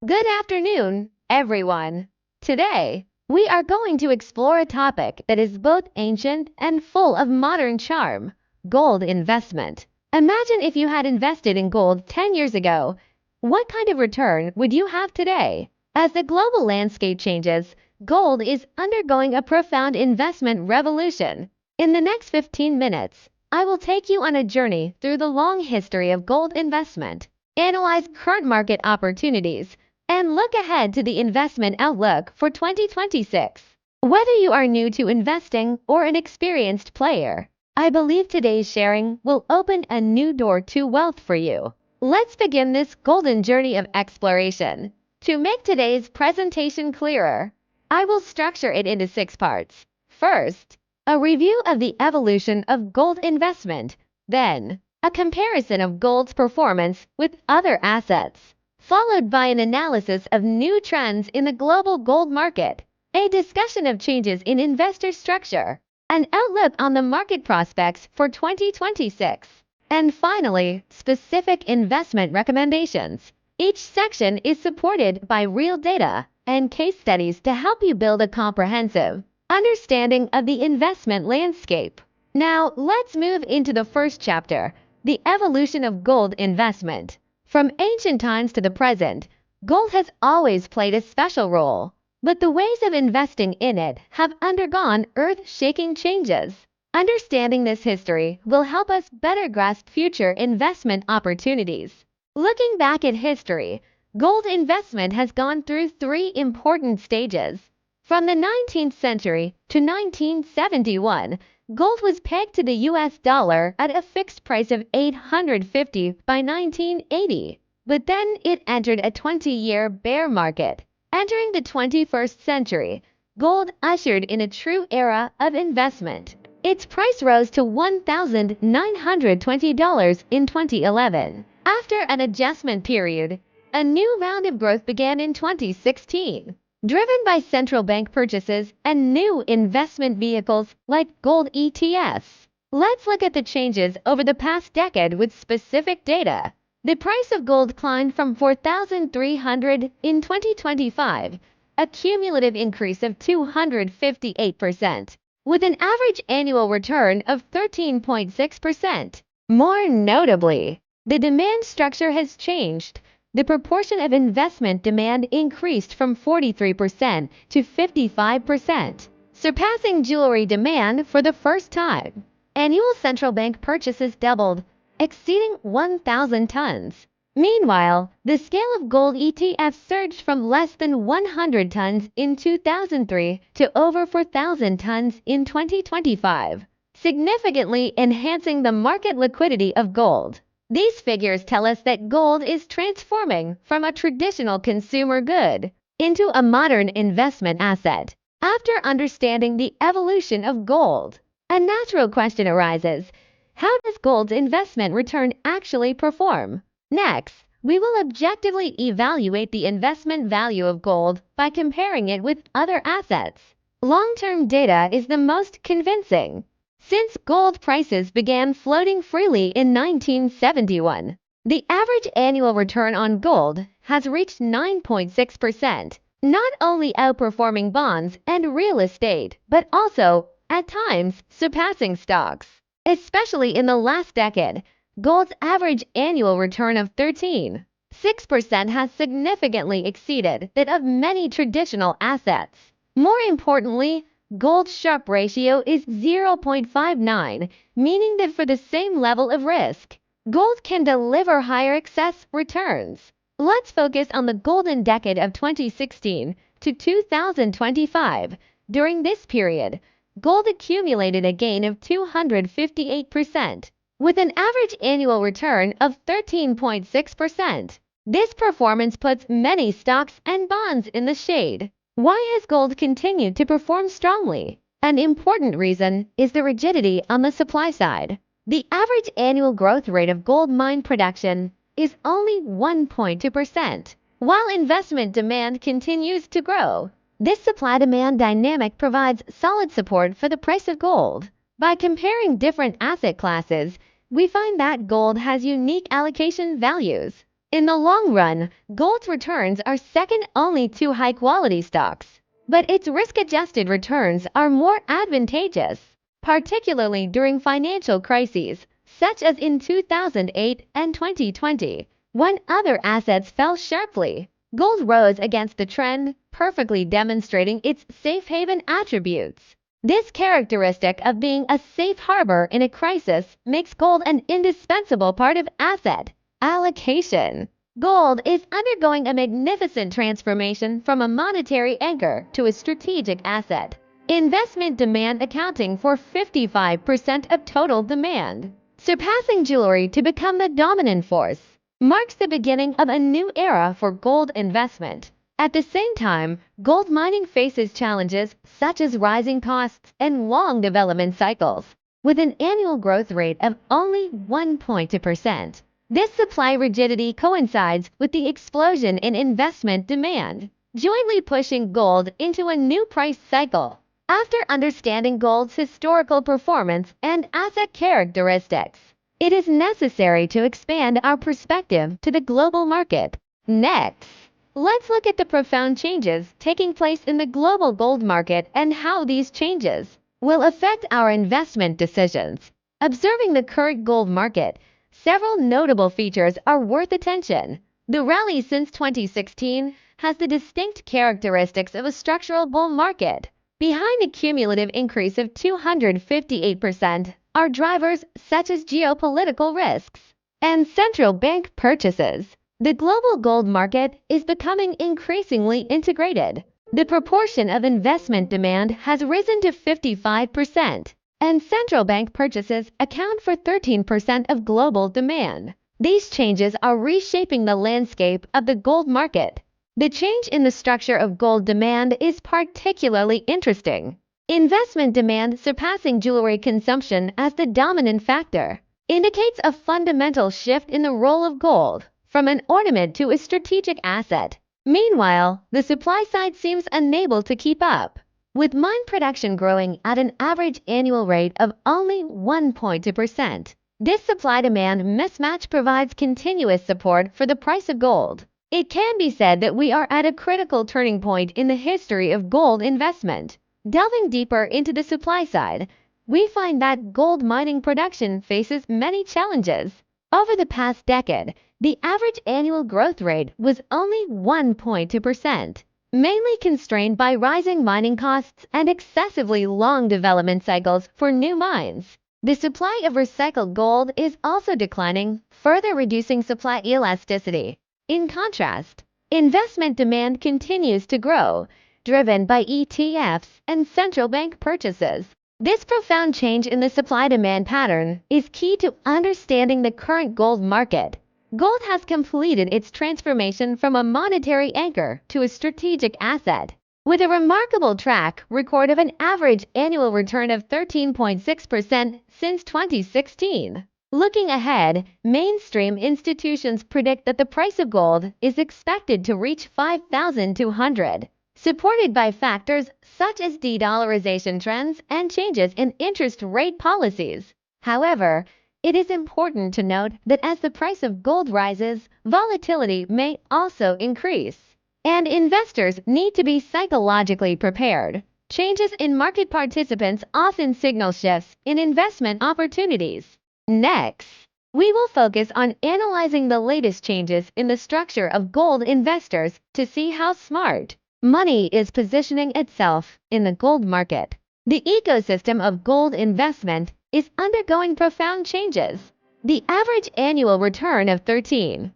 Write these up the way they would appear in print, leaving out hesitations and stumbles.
Good afternoon, everyone. Today, we are going to explore a topic that is both ancient and full of modern charm: gold investment. Imagine if you had invested in gold 10 years ago. What kind of return would you have today? As the global landscape changes, gold is undergoing a profound investment revolution. In the next 15 minutes, I will take you on a journey through the long history of gold investment, analyze current market opportunities, and look ahead to the investment outlook for 2026. Whether you are new to investing or an experienced player, I believe today's sharing will open a new door to wealth for you. Let's begin this golden journey of exploration. To make today's presentation clearer, I will structure it into 6 parts. First, a review of the evolution of gold investment, then, a comparison of gold's performance with other assets, followed by an analysis of new trends in the global gold market, a discussion of changes in investor structure, an outlook on the market prospects for 2026, and finally, specific investment recommendations. Each section is supported by real data and case studies to help you build a comprehensive understanding of the investment landscape. Now, let's move into the first chapter: the evolution of gold investment. From ancient times to the present, gold has always played a special role, but the ways of investing in it have undergone earth-shaking changes. Understanding this history will help us better grasp future investment opportunities. Looking back at history, gold investment has gone through three important stages. From the 19th century to 1971, gold was pegged to the US dollar at a fixed price of $850 by 1980, but then it entered a 20-year bear market. Entering the 21st century, gold ushered in a true era of investment. Its price rose to $1,920 in 2011. After an adjustment period, a new round of growth began in 2016. Driven by central bank purchases and new investment vehicles like gold ETFs. Let's look at the changes over the past decade with specific data. The price of gold climbed from $4,300 in 2025, a cumulative increase of 258%, with an average annual return of 13.6%. More notably, the demand structure has changed. The proportion of investment demand increased from 43% to 55%, surpassing jewelry demand for the first time. Annual central bank purchases doubled, exceeding 1,000 tons. Meanwhile, the scale of gold ETFs surged from less than 100 tons in 2003 to over 4,000 tons in 2025, significantly enhancing the market liquidity of gold. These figures tell us that gold is transforming from a traditional consumer good into a modern investment asset. After understanding the evolution of gold, a natural question arises: how does gold's investment return actually perform? Next, we will objectively evaluate the investment value of gold by comparing it with other assets. Long-term data is the most convincing. Since gold prices began floating freely in 1971, the average annual return on gold has reached 9.6%, not only outperforming bonds and real estate, but also, at times, surpassing stocks. Especially in the last decade, gold's average annual return of 13.6% has significantly exceeded that of many traditional assets. More importantly, gold's Sharpe ratio is 0.59, meaning that for the same level of risk, gold can deliver higher excess returns. Let's focus on the golden decade of 2016 to 2025. During this period, gold accumulated a gain of 258%, with an average annual return of 13.6%. This performance puts many stocks and bonds in the shade. Why has gold continued to perform strongly? An important reason is the rigidity on the supply side. The average annual growth rate of gold mine production is only 1.2%, while investment demand continues to grow. This supply-demand dynamic provides solid support for the price of gold. By comparing different asset classes, we find that gold has unique allocation values. In the long run, gold's returns are second only to high-quality stocks, but its risk-adjusted returns are more advantageous, particularly during financial crises, such as in 2008 and 2020, when other assets fell sharply. Gold rose against the trend, perfectly demonstrating its safe haven attributes. This characteristic of being a safe harbor in a crisis makes gold an indispensable part of asset allocation. Gold is undergoing a magnificent transformation from a monetary anchor to a strategic asset. Investment demand accounting for 55% of total demand. Surpassing jewelry to become the dominant force marks the beginning of a new era for gold investment. At the same time, gold mining faces challenges such as rising costs and long development cycles. With an annual growth rate of only 1.2%, this supply rigidity coincides with the explosion in investment demand, jointly pushing gold into a new price cycle. After understanding gold's historical performance and asset characteristics, it is necessary to expand our perspective to the global market. Next, let's look at the profound changes taking place in the global gold market and how these changes will affect our investment decisions. Observing the current gold market, several notable features are worth attention. The rally since 2016 has the distinct characteristics of a structural bull market. Behind a cumulative increase of 258%, are drivers such as geopolitical risks and central bank purchases. The global gold market is becoming increasingly integrated. The proportion of investment demand has risen to 55%, and central bank purchases account for 13% of global demand. These changes are reshaping the landscape of the gold market. The change in the structure of gold demand is particularly interesting. Investment demand surpassing jewelry consumption as the dominant factor indicates a fundamental shift in the role of gold from an ornament to a strategic asset. Meanwhile, the supply side seems unable to keep up, with mine production growing at an average annual rate of only 1.2%. This supply-demand mismatch provides continuous support for the price of gold. It can be said that we are at a critical turning point in the history of gold investment. Delving deeper into the supply side, we find that gold mining production faces many challenges. Over the past decade, the average annual growth rate was only 1.2%, mainly constrained by rising mining costs and excessively long development cycles for new mines. The supply of recycled gold is also declining, further reducing supply elasticity. In contrast, investment demand continues to grow, driven by ETFs and central bank purchases. This profound change in the supply-demand pattern is key to understanding the current gold market. Gold has completed its transformation from a monetary anchor to a strategic asset, with a remarkable track record of an average annual return of 13.6% since 2016. Looking ahead, mainstream institutions predict that the price of gold is expected to reach $5,200, supported by factors such as de-dollarization trends and changes in interest rate policies. However, it is important to note that as the price of gold rises, volatility may also increase, and investors need to be psychologically prepared. Changes in market participants often signal shifts in investment opportunities. Next, we will focus on analyzing the latest changes in the structure of gold investors to see how smart money is positioning itself in the gold market. The ecosystem of gold investment is undergoing profound changes. The average annual return of 13.6%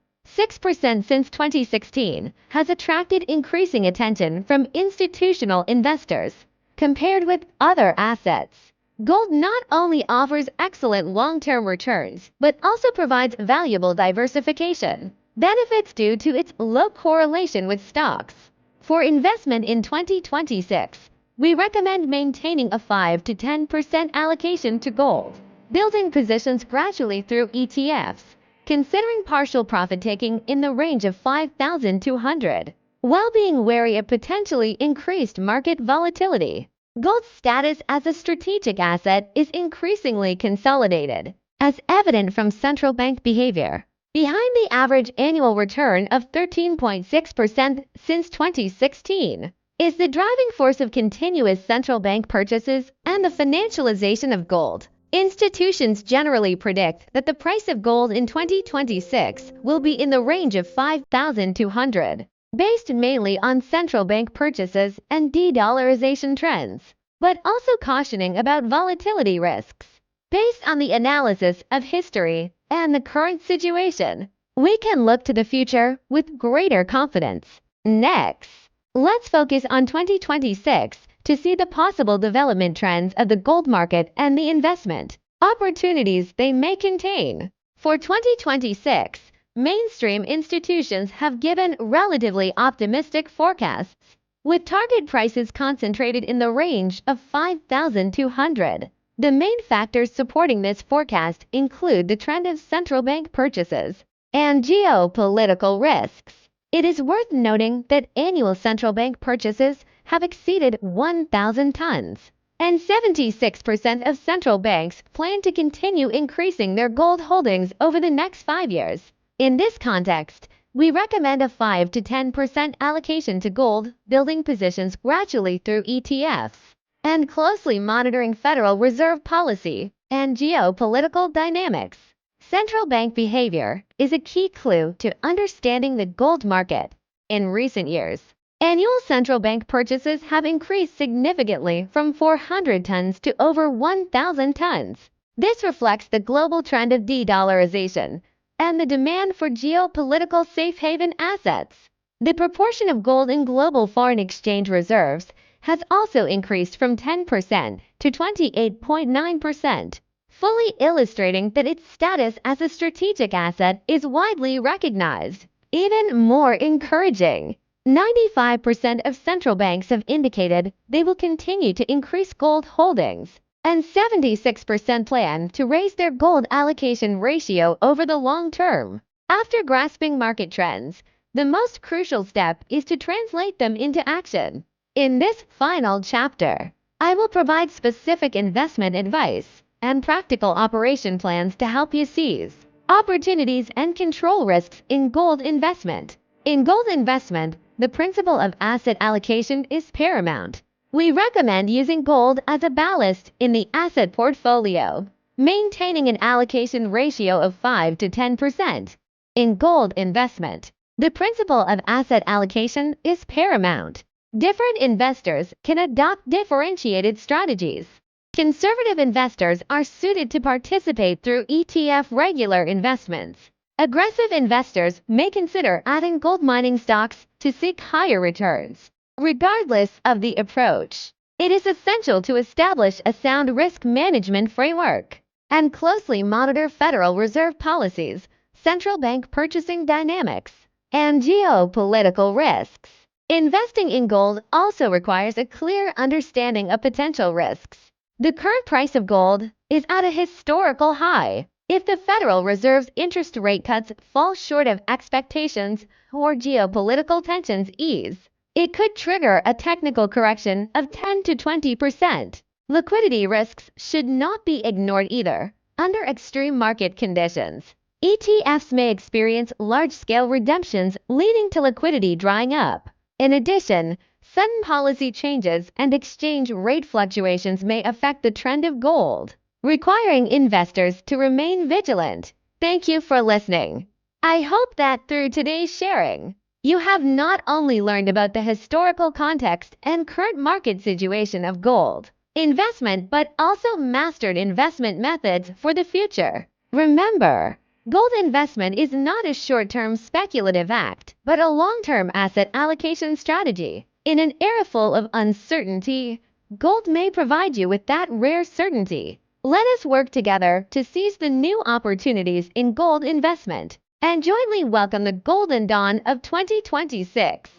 since 2016 has attracted increasing attention from institutional investors. Compared with other assets, gold not only offers excellent long-term returns, but also provides valuable diversification benefits due to its low correlation with stocks. For investment in 2026, we recommend maintaining a 5 to 10% allocation to gold, building positions gradually through ETFs, considering partial profit-taking in the range of 5,200, while being wary of potentially increased market volatility. Gold's status as a strategic asset is increasingly consolidated, as evident from central bank behavior. behind the average annual return of 13.6% since 2016, is the driving force of continuous central bank purchases and the financialization of gold. Institutions generally predict that the price of gold in 2026 will be in the range of 5,200, based mainly on central bank purchases and de-dollarization trends, but also cautioning about volatility risks. Based on the analysis of history and the current situation, we can look to the future with greater confidence. Next, let's focus on 2026 to see the possible development trends of the gold market and the investment opportunities they may contain. For 2026, mainstream institutions have given relatively optimistic forecasts, with target prices concentrated in the range of 5,200. The main factors supporting this forecast include the trend of central bank purchases and geopolitical risks. It is worth noting that annual central bank purchases have exceeded 1,000 tons, and 76% of central banks plan to continue increasing their gold holdings over the next 5 years. In this context, we recommend a 5 to 10% allocation to gold, building positions gradually through ETFs, and closely monitoring Federal Reserve policy and geopolitical dynamics. Central bank behavior is a key clue to understanding the gold market. In recent years, annual central bank purchases have increased significantly from 400 tons to over 1,000 tons. This reflects the global trend of de-dollarization and the demand for geopolitical safe haven assets. The proportion of gold in global foreign exchange reserves has also increased from 10% to 28.9%, fully illustrating that its status as a strategic asset is widely recognized. Even more encouraging, 95% of central banks have indicated they will continue to increase gold holdings, and 76% plan to raise their gold allocation ratio over the long term. After grasping market trends, the most crucial step is to translate them into action. In this final chapter, I will provide specific investment advice and practical operation plans to help you seize opportunities and control risks in gold investment. In gold investment, the principle of asset allocation is paramount. We recommend using gold as a ballast in the asset portfolio, maintaining an allocation ratio of 5 to 10%. In gold investment, the principle of asset allocation is paramount. Different investors can adopt differentiated strategies. Conservative investors are suited to participate through ETF regular investments. Aggressive investors may consider adding gold mining stocks to seek higher returns. Regardless of the approach, it is essential to establish a sound risk management framework and closely monitor Federal Reserve policies, central bank purchasing dynamics, and geopolitical risks. Investing in gold also requires a clear understanding of potential risks. The current price of gold is at a historical high. If the Federal Reserve's interest rate cuts fall short of expectations or geopolitical tensions ease, it could trigger a technical correction of 10 to 20%. Liquidity risks should not be ignored either. Under extreme market conditions, ETFs may experience large-scale redemptions leading to liquidity drying up. In addition, sudden policy changes and exchange rate fluctuations may affect the trend of gold, requiring investors to remain vigilant. Thank you for listening. I hope that through today's sharing, you have not only learned about the historical context and current market situation of gold investment, but also mastered investment methods for the future. Remember, gold investment is not a short-term speculative act, but a long-term asset allocation strategy. In an era full of uncertainty, gold may provide you with that rare certainty. Let us work together to seize the new opportunities in gold investment and jointly welcome the golden dawn of 2026.